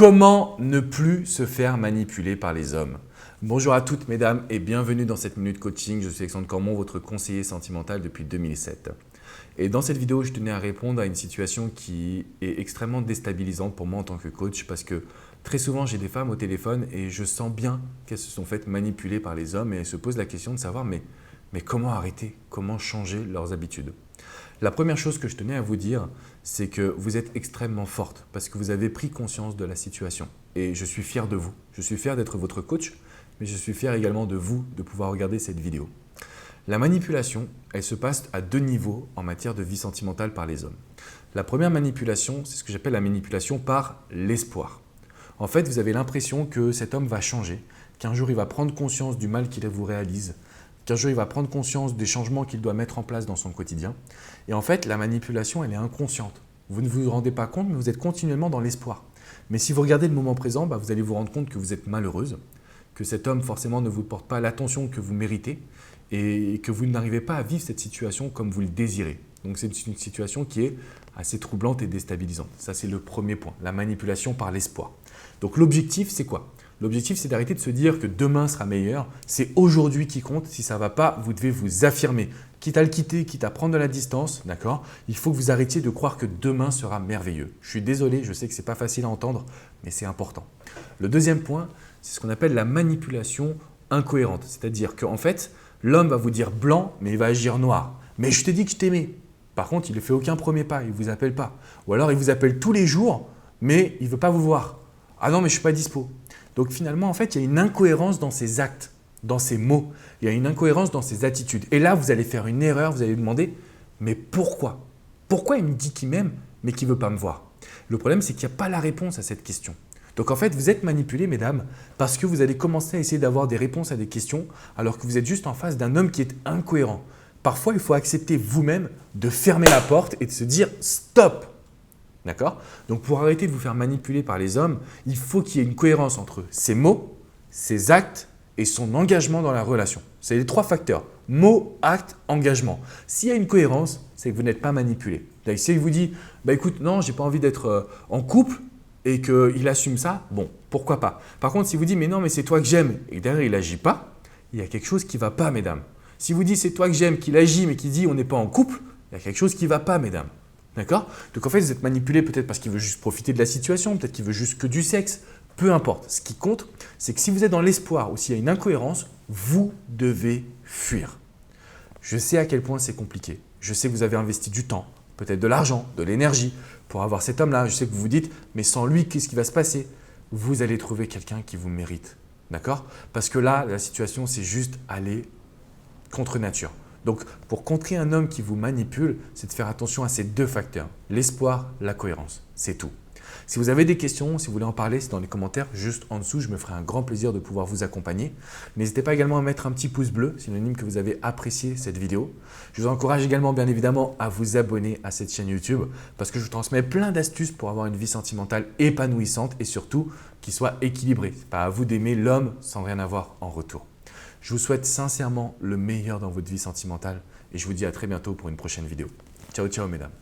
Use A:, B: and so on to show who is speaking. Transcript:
A: Comment ne plus se faire manipuler par les hommes? Bonjour à toutes mesdames et bienvenue dans cette minute coaching. Je suis Alexandre Cormon, votre conseiller sentimental depuis 2007. Et dans cette vidéo, je tenais à répondre à une situation qui est extrêmement déstabilisante pour moi en tant que coach parce que très souvent, j'ai des femmes au téléphone et je sens bien qu'elles se sont faites manipuler par les hommes et elles se posent la question de savoir mais comment arrêter? Comment changer leurs habitudes? La première chose que je tenais à vous dire, c'est que vous êtes extrêmement forte parce que vous avez pris conscience de la situation. Et je suis fier de vous. Je suis fier d'être votre coach, mais je suis fier également de vous de pouvoir regarder cette vidéo. La manipulation, elle se passe à deux niveaux en matière de vie sentimentale par les hommes. La première manipulation, c'est ce que j'appelle la manipulation par l'espoir. En fait, vous avez l'impression que cet homme va changer, qu'un jour il va prendre conscience du mal qu'il vous réalise, qu'un jour il va prendre conscience des changements qu'il doit mettre en place dans son quotidien. Et en fait, la manipulation, elle est inconsciente. Vous ne vous rendez pas compte, mais vous êtes continuellement dans l'espoir. Mais si vous regardez le moment présent, vous allez vous rendre compte que vous êtes malheureuse, que cet homme forcément ne vous porte pas l'attention que vous méritez et que vous n'arrivez pas à vivre cette situation comme vous le désirez. Donc c'est une situation qui est assez troublante et déstabilisante. Ça, c'est le premier point, la manipulation par l'espoir. Donc l'objectif, c'est quoi? L'objectif, c'est d'arrêter de se dire que demain sera meilleur. C'est aujourd'hui qui compte. Si ça ne va pas, vous devez vous affirmer. Quitte à le quitter, quitte à prendre de la distance, d'accord? Il faut que vous arrêtiez de croire que demain sera merveilleux. Je suis désolé, je sais que ce n'est pas facile à entendre, mais c'est important. Le deuxième point, c'est ce qu'on appelle la manipulation incohérente. C'est-à-dire qu'en fait, l'homme va vous dire blanc, mais il va agir noir. Mais je t'ai dit que je t'aimais. Par contre, il ne fait aucun premier pas, il ne vous appelle pas. Ou alors, il vous appelle tous les jours, mais il ne veut pas vous voir. Ah non, mais je ne suis pas dispo. Donc finalement, en fait, il y a une incohérence dans ses actes, dans ses mots. Il y a une incohérence dans ses attitudes. Et là, vous allez faire une erreur, vous allez vous demander, mais pourquoi? Pourquoi il me dit qu'il m'aime, mais qu'il ne veut pas me voir? Le problème, c'est qu'il n'y a pas la réponse à cette question. Donc en fait, vous êtes manipulé, mesdames, parce que vous allez commencer à essayer d'avoir des réponses à des questions, alors que vous êtes juste en face d'un homme qui est incohérent. Parfois, il faut accepter vous-même de fermer la porte et de se dire « stop ». D'accord? Donc pour arrêter de vous faire manipuler par les hommes, il faut qu'il y ait une cohérence entre ses mots, ses actes et son engagement dans la relation. C'est les trois facteurs. Mots, actes, engagement. S'il y a une cohérence, c'est que vous n'êtes pas manipulé. S'il vous dit écoute, non, j'ai pas envie d'être en couple et qu'il assume ça, bon, pourquoi pas. Par contre, s'il vous dit mais non, mais c'est toi que j'aime et que derrière il n'agit pas, il y a quelque chose qui ne va pas, mesdames. Si vous dites c'est toi que j'aime, qu'il agit mais qu'il dit on n'est pas en couple, il y a quelque chose qui ne va pas, mesdames. D'accord? Donc en fait, vous êtes manipulé peut-être parce qu'il veut juste profiter de la situation, peut-être qu'il veut juste que du sexe, peu importe. Ce qui compte, c'est que si vous êtes dans l'espoir ou s'il y a une incohérence, vous devez fuir. Je sais à quel point c'est compliqué. Je sais que vous avez investi du temps, peut-être de l'argent, de l'énergie pour avoir cet homme-là. Je sais que vous vous dites, mais sans lui, qu'est-ce qui va se passer? Vous allez trouver quelqu'un qui vous mérite. D'accord? Parce que là, la situation, c'est juste aller contre nature. Donc, pour contrer un homme qui vous manipule, c'est de faire attention à ces deux facteurs, l'espoir, la cohérence. C'est tout. Si vous avez des questions, si vous voulez en parler, c'est dans les commentaires juste en dessous. Je me ferai un grand plaisir de pouvoir vous accompagner. N'hésitez pas également à mettre un petit pouce bleu, synonyme que vous avez apprécié cette vidéo. Je vous encourage également, bien évidemment, à vous abonner à cette chaîne YouTube parce que je vous transmets plein d'astuces pour avoir une vie sentimentale épanouissante et surtout qui soit équilibrée. Ce n'est pas à vous d'aimer l'homme sans rien avoir en retour. Je vous souhaite sincèrement le meilleur dans votre vie sentimentale et je vous dis à très bientôt pour une prochaine vidéo. Ciao, ciao mesdames.